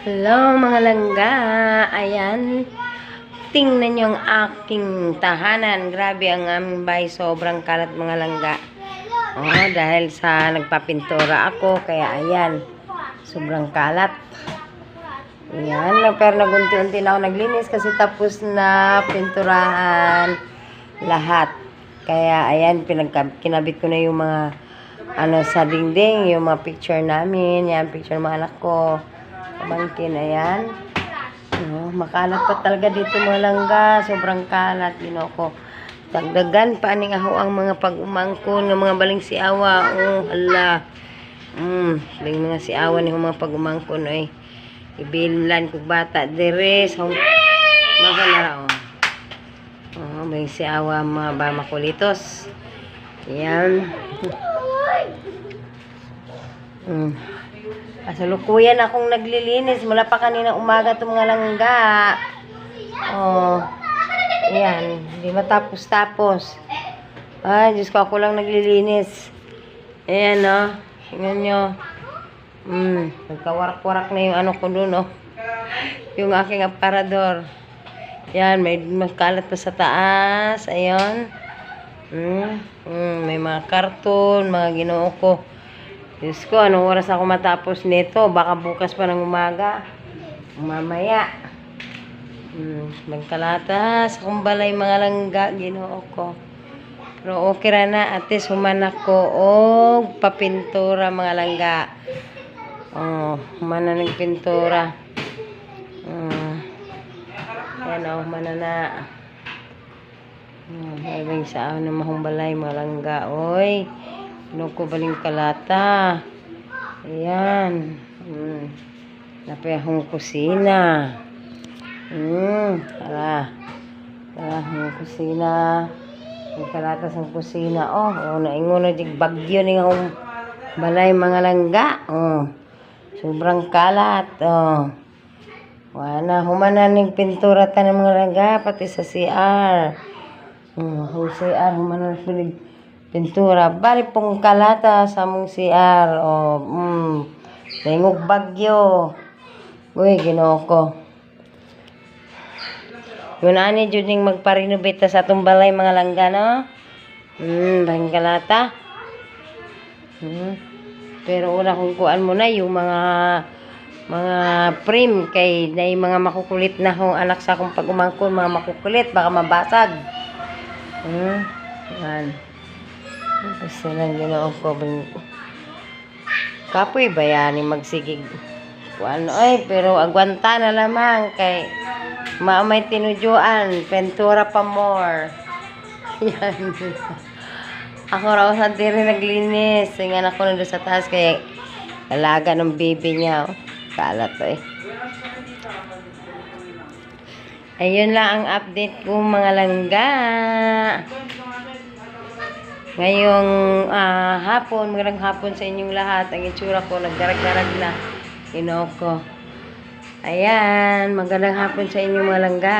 Hello mga langga, ayan, tingnan nyo ang aking tahanan. Grabe ang aming bahay, sobrang kalat mga langga. Dahil sa nagpapintura ako, kaya ayan, sobrang kalat. Ayan, pero nagunti-unti na ako naglinis kasi tapos na pinturahan lahat. Kaya ayan, kinabit ko na yung mga sa dingding, yung mga picture namin, yan, picture ng mga anak ko. Pamangkin, ayan. Makalat pa talaga dito mga langga. Sobrang kalat, ko. Dagdagan pa aning aho ang mga pag-umangkon ng mga baling siawa. Hala. Baling mga siawa ni mga pag-umangkon ay ibillan kog bata dire sa maganara baling siawa mga ba makulitos. Ayan. Kasalukuyan akong naglilinis mula pa kanina umaga itong mga langga. Ayan, hindi matapos-tapos. Ay, Diyos ko, ako lang naglilinis. Ayan, tingnan nyo. Nagkawarak-warak na yung ko dun, yung aking aparador. Ayan, may magkalat pa sa taas. Ayan. May mga karton, mga ginoo ko. Diyos ko, anong oras ako matapos nito? Baka bukas pa ng umaga. Mamaya. Magkalata sa kumbalay mga langga, ginoo ko. Pero okay ra na. At least humanak ko papintura mga langga. Humana ng pintura. Ayan humana na. Maraming sa na mahumbalay mga langga. Oy. Ano ko baling kalata. Ayan. Napayahong kusina. Tara hong kusina. May kalata sa kusina. Naingon na dig bagyo ni ng balay mga langga. Sobrang kalat. Wala. Humana ng pintura ta ng mga langga. Pati sa CR. CR. Humana ng pintura. Bali pong kalata sa mong CR. Tingog bagyo. Uy, ginoo ko. Yun ani dyan yung magpa-renovate sa atong balay mga langga, no? Bahing kalata. Pero una kung kuan mo na yung mga frame kay na yung mga makukulit na hong anak sa akong pag-umangkon, mga makukulit, baka mabasag. Yan. Kasi lang ginoo ko kapoy bayani magsigig pero agwanta na lamang kay maamay tinujuan pentura pa more. Yan. Ako raw sa dire naglinis nga ako nandun sa taas kay alaga ng baby niya kalat ayun lang ang update ko mga langga. Ngayong magandang hapon sa inyong lahat. Ang itsura ko, nagdarag-darag na. Ginoo ko. Ayan, magandang hapon sa inyong mga langga.